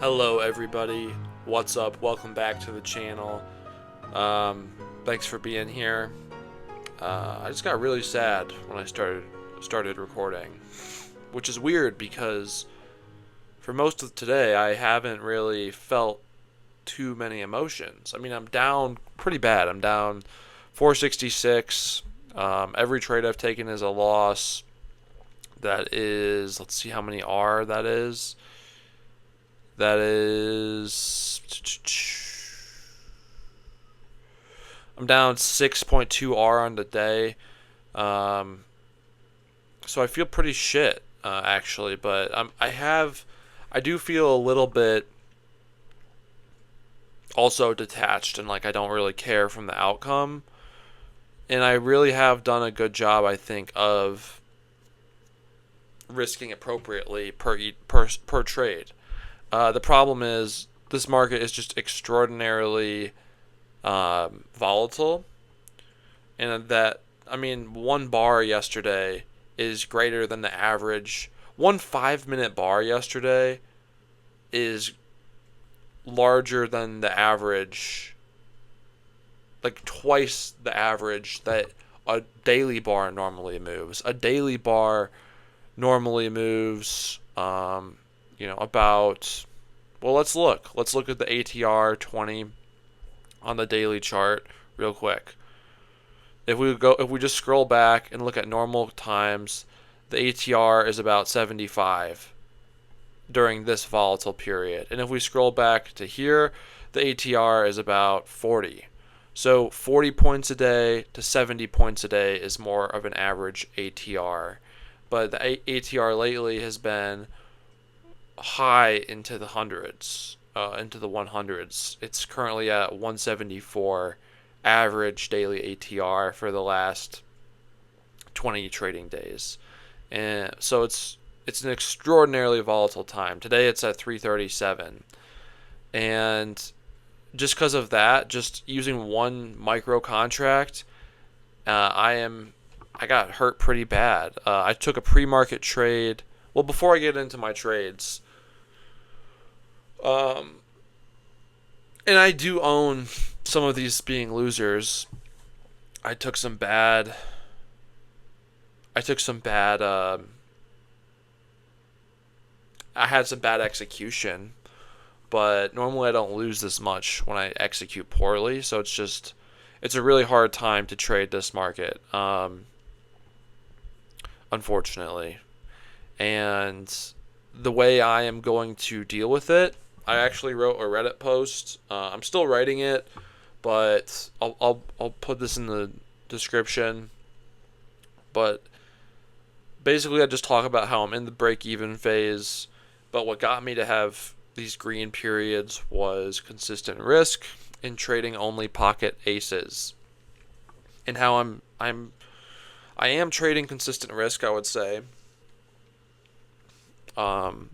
Hello everybody, what's up? Welcome back to the channel. Thanks for being here. I just got really sad when I started recording, which is weird because for most of today I haven't really felt too many emotions. I mean, I'm down pretty bad. I'm down 466. Every trade I've taken is a loss. That is, let's see how many R that is. That is, I'm down 6.2 R on the day. Um, so I feel pretty shit, actually, but I do feel a little bit also detached and like I don't really care from the outcome. And I really have done a good job, I think, of risking appropriately per trade. The problem is this market is just extraordinarily volatile, and that I mean, one bar yesterday is greater than the average. One 5 minute bar yesterday is larger than the average, like twice the average that a daily bar normally moves. A daily bar normally moves, about. Well, let's look. Let's look at the ATR 20 on the daily chart real quick. If we just scroll back and look at normal times, the ATR is about 75 during this volatile period. And if we scroll back to here, the ATR is about 40. So 40 points a day to 70 points a day is more of an average ATR. But the ATR lately has been high into the hundreds, into the 100s. It's currently at 174 average daily ATR for the last 20 trading days. And so it's an extraordinarily volatile time. Today it's at 337. And just because of that, just using one micro contract, I got hurt pretty bad. I took a pre-market trade. Well, before I get into my trades, and I do own some of these being losers. I took some bad. I took some bad. I had some bad execution, but normally I don't lose this much when I execute poorly. So it's a really hard time to trade this market, unfortunately. And the way I am going to deal with it, I actually wrote a Reddit post. I'm still writing it, but I'll put this in the description. But basically, I just talk about how I'm in the break even phase. But what got me to have these green periods was consistent risk in trading only pocket aces, and how I am trading consistent risk, I would say. But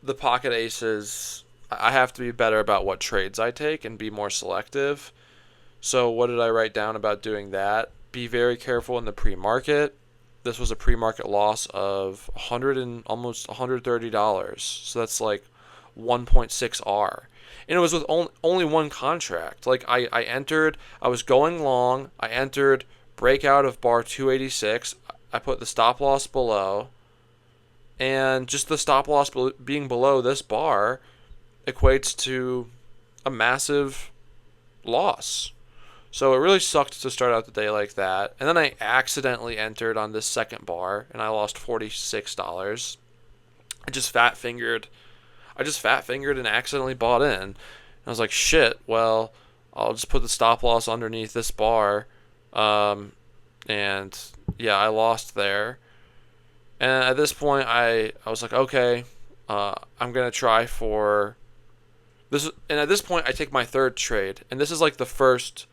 the pocket aces, I have to be better about what trades I take and be more selective. So what did I write down about doing that? Be very careful in the pre-market. This was a pre-market loss of 100 and almost $130. So that's like 1.6 R. And it was with only one contract. Like I entered, I was going long. I entered breakout of bar 286. I put the stop loss below. And just the stop loss being below this bar equates to a massive loss. So it really sucked to start out the day like that. And then I accidentally entered on this second bar and I lost $46. I just fat fingered and accidentally bought in. And I was like, shit, well, I'll just put the stop loss underneath this bar. And yeah, I lost there. And at this point, I was like, okay, I'm going to try for this. And at this point, I take my third trade. And this is like the first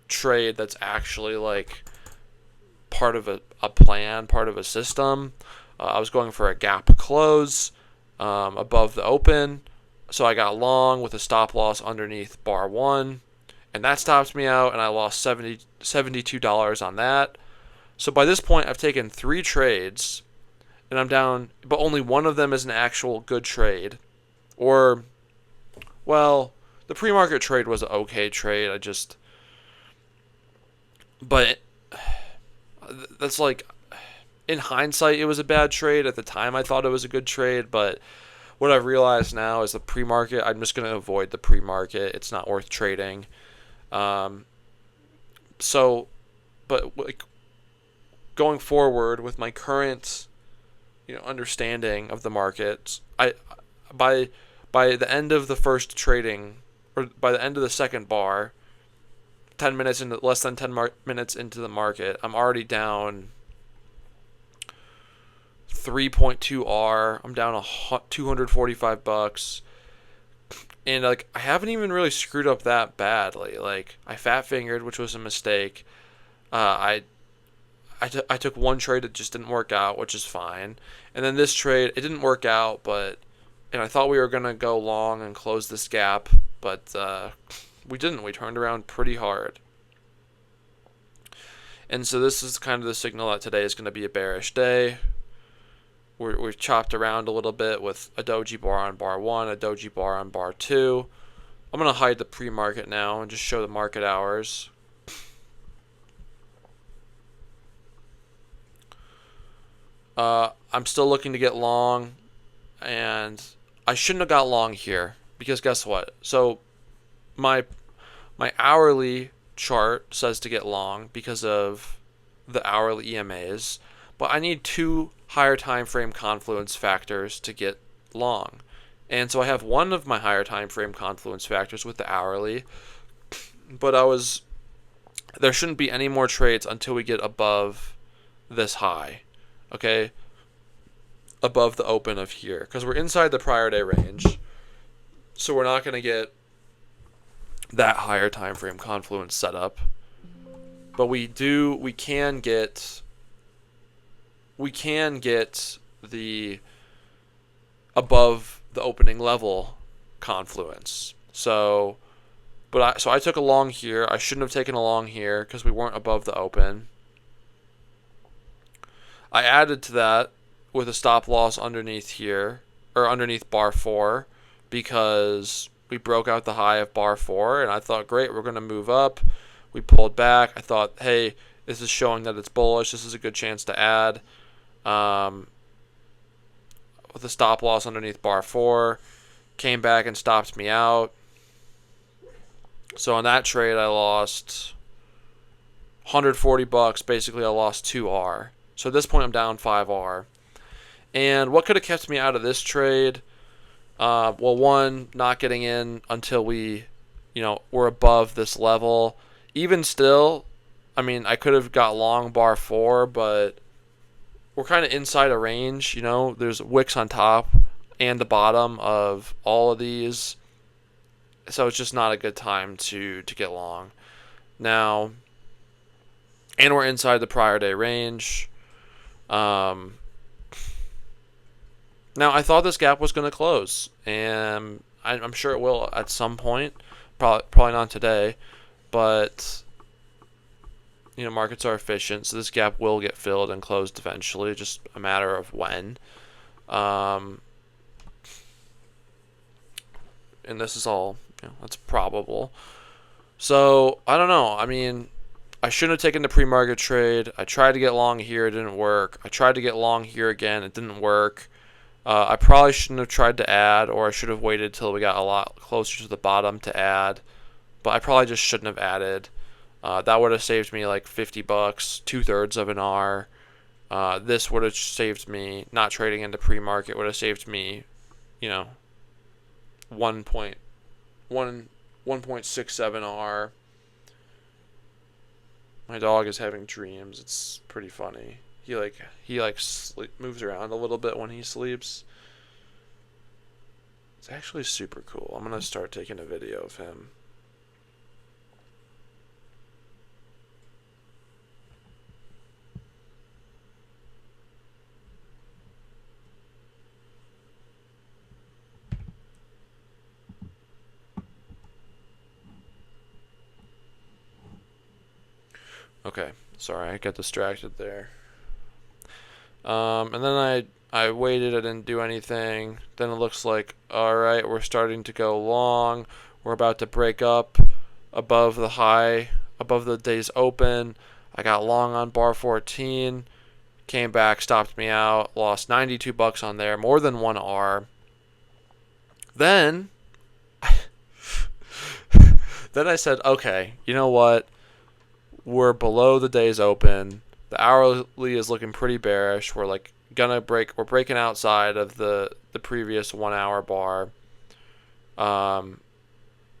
trade that's actually like part of a plan, part of a system. I was going for a gap close above the open. So I got long with a stop loss underneath bar one. And that stops me out, and I lost $72 on that. So by this point, I've taken three trades, and I'm down, but only one of them is an actual good trade. Or, well, the pre-market trade was an okay trade. But that's like, in hindsight, it was a bad trade. At the time, I thought it was a good trade, but what I've realized now is the pre-market, I'm just going to avoid the pre-market. It's not worth trading. Um, so, but like going forward with my current, understanding of the markets, by by the end of the first trading, or by the end of the second bar, 10 minutes into less than 10 minutes into the market, I'm already down 3.2 R. I'm down 245 bucks, and like I haven't even really screwed up that badly. Like I fat fingered, which was a mistake. I took one trade that just didn't work out, which is fine. And then this trade, it didn't work out, and I thought we were gonna go long and close this gap, but we didn't. We turned around pretty hard. And so this is kind of the signal that today is going to be a bearish day. We've chopped around a little bit with a doji bar on bar 1, a doji bar on bar 2. I'm going to hide the pre-market now and just show the market hours. I'm still looking to get long, and I shouldn't have got long here because guess what? So my hourly chart says to get long because of the hourly EMAs, but I need two higher time frame confluence factors to get long. And so I have one of my higher time frame confluence factors with the hourly, but there shouldn't be any more trades until we get above this high. Okay? Above the open of here, because we're inside the prior day range. So we're not going to get that higher time frame confluence setup, but we can get the above the opening level confluence. So I took a long here. I shouldn't have taken a long here because we weren't above the open. I added to that with a stop loss underneath here, or underneath bar 4, because we broke out the high of bar 4, and I thought, great, we're going to move up. We pulled back. I thought, hey, this is showing that it's bullish. This is a good chance to add. With a stop loss underneath bar 4, came back and stopped me out. So on that trade, I lost 140 bucks. Basically, I lost 2 R. So at this point, I'm down 5 R. And what could have kept me out of this trade? Well, one, not getting in until we, were above this level. Even still, I mean, I could have got long bar 4, but we're kind of inside a range. There's wicks on top and the bottom of all of these, so it's just not a good time to get long now. And we're inside the prior day range. Now, I thought this gap was going to close, and I'm sure it will at some point. Probably not today, but markets are efficient, so this gap will get filled and closed eventually. Just a matter of when. And this is all that's probable. So I don't know. I mean, I shouldn't have taken the pre-market trade. I tried to get long here, it didn't work. I tried to get long here again, it didn't work. I probably shouldn't have tried to add, or I should have waited till we got a lot closer to the bottom to add. But I probably just shouldn't have added. That would have saved me like 50 bucks, 2/3 of an R. This would have saved me, not trading into pre-market, would have saved me, 1.67 R. My dog is having dreams. It's pretty funny. He moves around a little bit when he sleeps. It's actually super cool. I'm gonna start taking a video of him. Okay, sorry, I got distracted there. And then I waited, I didn't do anything. Then it looks like, all right, we're starting to go long. We're about to break up above the high, above the day's open. I got long on bar 14, came back, stopped me out, lost $92 on there, more than 1 R. Then, then I said, okay, you know what? We're below the day's open. The hourly is looking pretty bearish. We're like we're breaking outside of the previous 1 hour bar.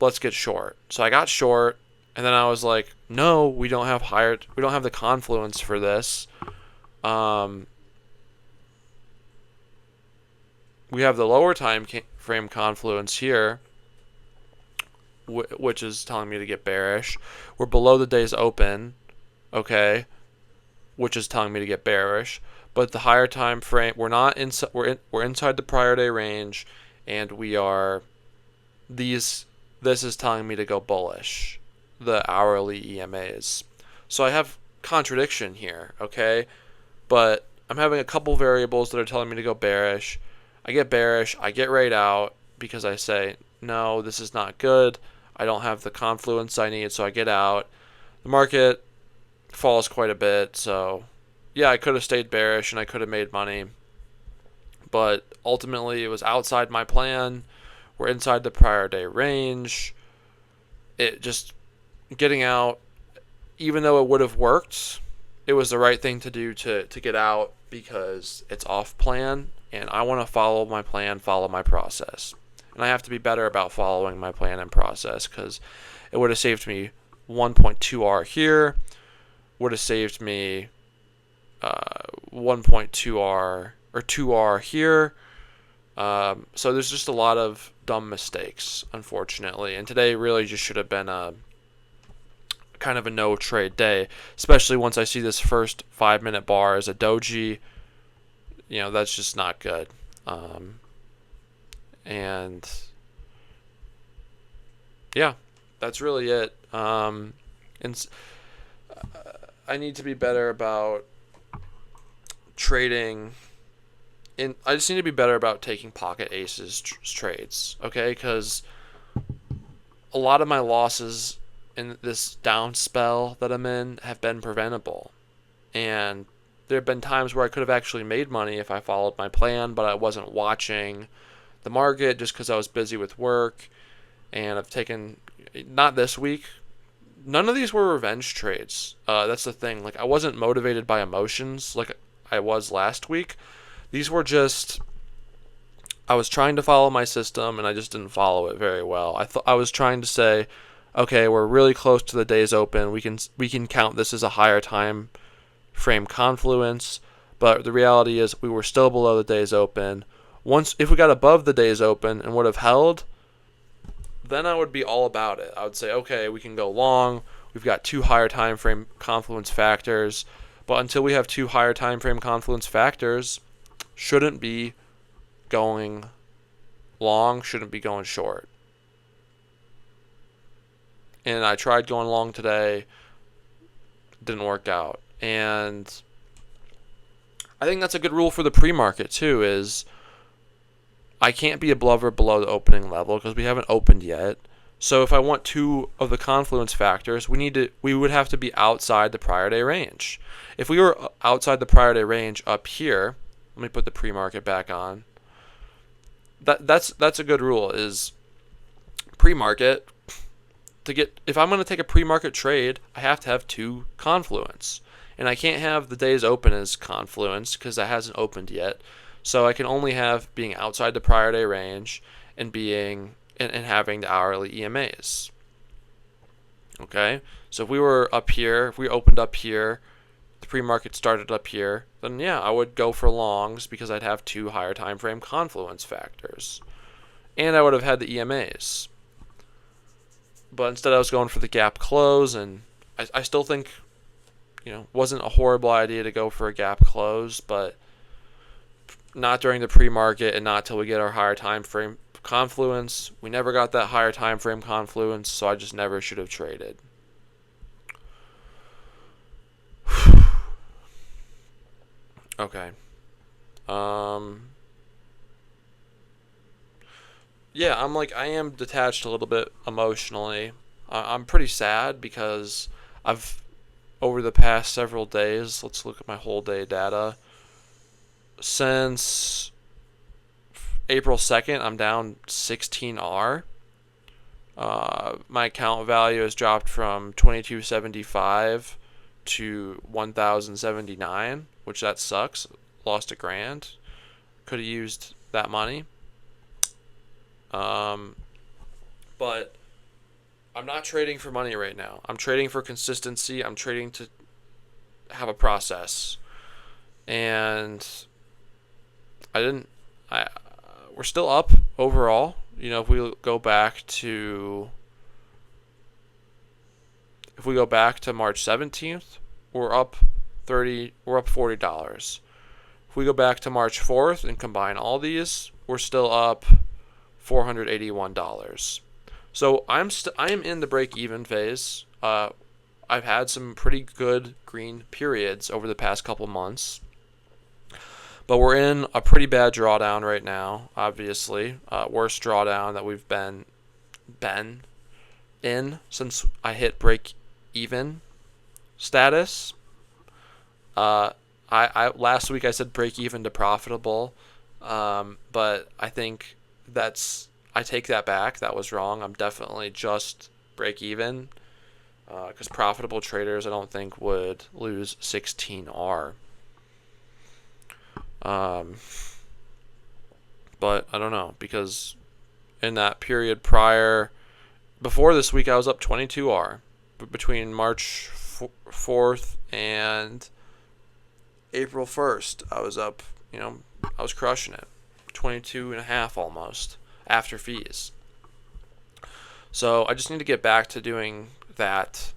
Let's get short. So I got short, and then I was like, no, we don't have the confluence for this. We have the lower time frame confluence here, which is telling me to get bearish. We're below the day's open, okay, which is telling me to get bearish. But the higher time frame, we're not inside. We're inside the prior day range, and we are these. This is telling me to go bullish. The hourly EMAs. So I have contradiction here, okay? But I'm having a couple variables that are telling me to go bearish. I get bearish. I get right out because I say, no, this is not good. I don't have the confluence I need, so I get out. The market falls quite a bit, so yeah, I could have stayed bearish and I could have made money. But ultimately, it was outside my plan. We're inside the prior day range. It just getting out, even though it would have worked, it was the right thing to do to get out because it's off plan and I want to follow my plan, follow my process. And I have to be better about following my plan and process because it would have saved me 1.2 R here, would have saved me 1.2 R or 2 R here. So there's just a lot of dumb mistakes, unfortunately. And today really just should have been a kind of a no trade day, especially once I see this first 5-minute bar as a doji. That's just not good. And yeah, that's really it. And I need to be better about trading. I just need to be better about taking pocket aces trades, okay? Because a lot of my losses in this down spell that I'm in have been preventable. And there have been times where I could have actually made money if I followed my plan, but I wasn't watching the market just because I was busy with work. And I've taken, not this week, none of these were revenge trades. That's the thing. Like, I wasn't motivated by emotions like I was last week. These were just, I was trying to follow my system and I just didn't follow it very well. I was trying to say, okay, we're really close to the day's open. We can count this as a higher time frame confluence, but the reality is we were still below the day's open. If we got above the day's open and would have held, then I would be all about it. I would say, okay, we can go long. We've got 2 higher time frame confluence factors, but until we have 2 higher time frame confluence factors, shouldn't be going long, shouldn't be going short. And I tried going long today, didn't work out. And I think that's a good rule for the pre-market too, is I can't be above or below the opening level because we haven't opened yet. So if I want 2 of the confluence factors, we would have to be outside the prior day range. If we were outside the prior day range up here, let me put the pre-market back on. That's a good rule, is pre-market, if I'm going to take a pre-market trade, I have to have 2 confluence. And I can't have the day's open as confluence because that hasn't opened yet. So I can only have being outside the prior day range and having the hourly EMAs. Okay? So if we were up here, if we opened up here, the pre-market started up here, then yeah, I would go for longs because I'd have 2 higher time frame confluence factors. And I would have had the EMAs. But instead I was going for the gap close, and I still think, wasn't a horrible idea to go for a gap close, but not during the pre-market and not till we get our higher time frame confluence. We never got that higher time frame confluence, so I just never should have traded. Okay. Um, yeah, I am detached a little bit emotionally. I'm pretty sad because I've over the past several days. Let's look at my whole day data. Since April 2nd, I'm down 16R. My account value has dropped from 2275 to 1079, which that sucks. Lost a grand. Could have used that money. Um, but I'm not trading for money right now. I'm trading for consistency. I'm trading to have a process. And I didn't. I we're still up overall. If we go back to March 17th, we're up $40. If we go back to March 4th and combine all these, we're still up $481. So I am in the break even phase. I've had some pretty good green periods over the past couple months, but we're in a pretty bad drawdown right now. Obviously, worst drawdown that we've been in since I hit break even status. I last week I said break even to profitable, but I think I take that back. That was wrong. I'm definitely just break even, because profitable traders I don't think would lose 16R. But I don't know, because in that period before this week I was up 22R. Between March 4th and April 1st, I was up, I was crushing it. 22 and a half almost after fees. So I just need to get back to doing that.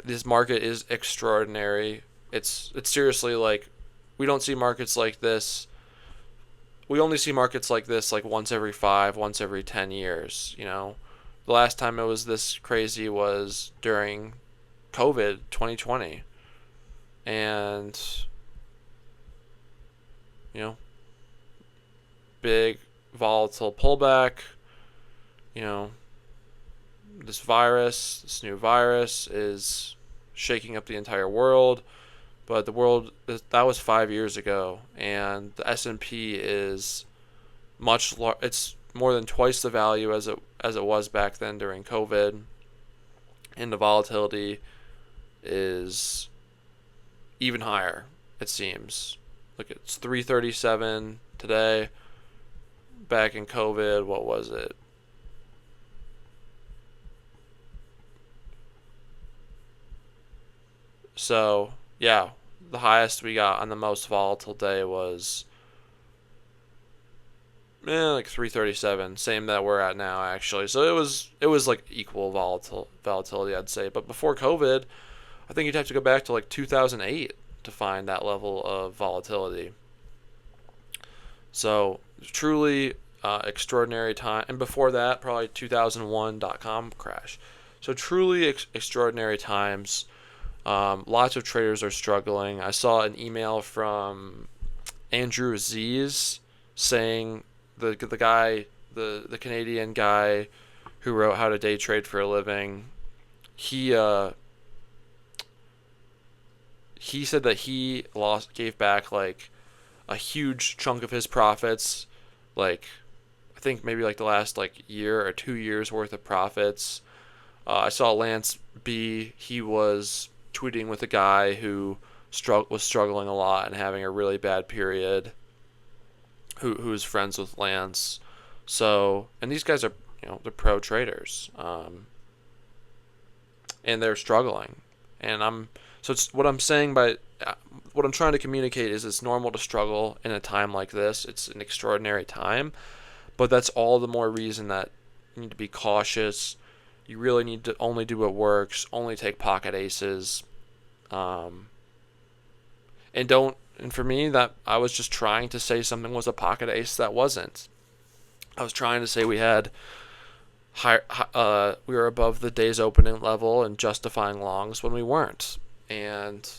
This market is extraordinary. It's seriously like we don't see markets like this. We only see markets like this like once every 10 years. The last time it was this crazy was during COVID 2020. And, big volatile pullback. This new virus is shaking up the entire world. But that was 5 years ago. And the S&P is it's more than twice the value as it was back then during COVID, and the volatility is even higher. It seems look, it's 337 today. Back in COVID, what was it? So yeah, the highest we got on the most volatile day was like 337, same that we're at now actually. So it was like equal volatility, I'd say. But before COVID, I think you'd have to go back to like 2008 to find that level of volatility. So truly extraordinary time, and before that probably 2001.com crash. So truly extraordinary times. Lots of traders are struggling. I saw an email from Andrew Z's saying the Canadian guy who wrote How to Day Trade for a Living. He said that he gave back like a huge chunk of his profits, like I think maybe like the last like year or 2 years worth of profits. I saw Lance B. He was tweeting with a guy who was struggling a lot and having a really bad period, who's friends with Lance. So, and these guys are, they're pro traders, and they're struggling. So it's what I'm saying what I'm trying to communicate is it's normal to struggle in a time like this. It's an extraordinary time, but that's all the more reason that you need to be cautious. You really need to only do what works, only take pocket aces, and for me, that I was just trying to say something was a pocket ace that wasn't. I was trying to say we were above the day's opening level and justifying longs when we weren't. And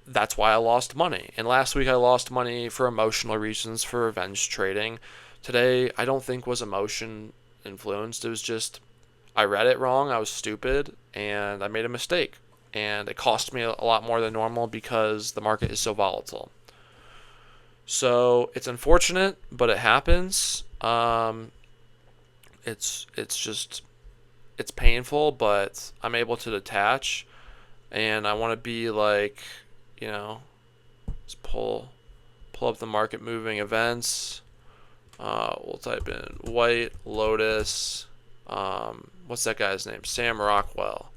that's why I lost money. And last week I lost money for emotional reasons, for revenge trading. Today I don't think was emotion influenced. It was just I read it wrong, I was stupid, and I made a mistake. And it cost me a lot more than normal because the market is so volatile. So it's unfortunate, but it happens. It's just it's painful, but I'm able to detach, and I want to be like, you know, just pull up the market moving events. We'll type in White Lotus. What's that guy's name? Sam Rockwell.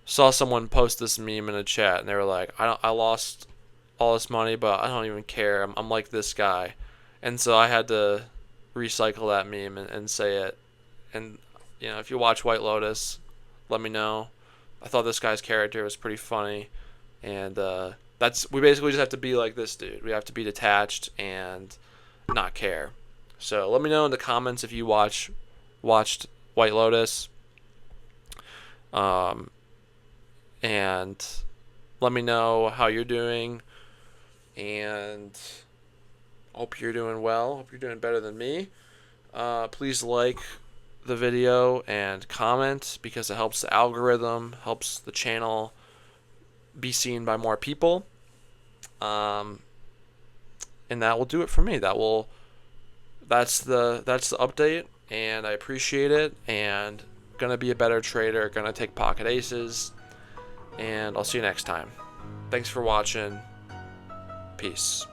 Saw someone post this meme in a chat, and they were like, I lost all this money, but I don't even care. I'm like this guy, and so I had to recycle that meme and say it. And if you watch White Lotus, let me know. I thought this guy's character was pretty funny, and we basically just have to be like this dude. We have to be detached and not care. So let me know in the comments if you watched White Lotus, and let me know how you're doing. And hope you're doing well. Hope you're doing better than me. Please like the video and comment because it helps the algorithm, helps the channel be seen by more people. And that will do it for me. That's the update, and I appreciate it, and gonna be a better trader, gonna take pocket aces, and I'll see you next time. Thanks for watching. Peace.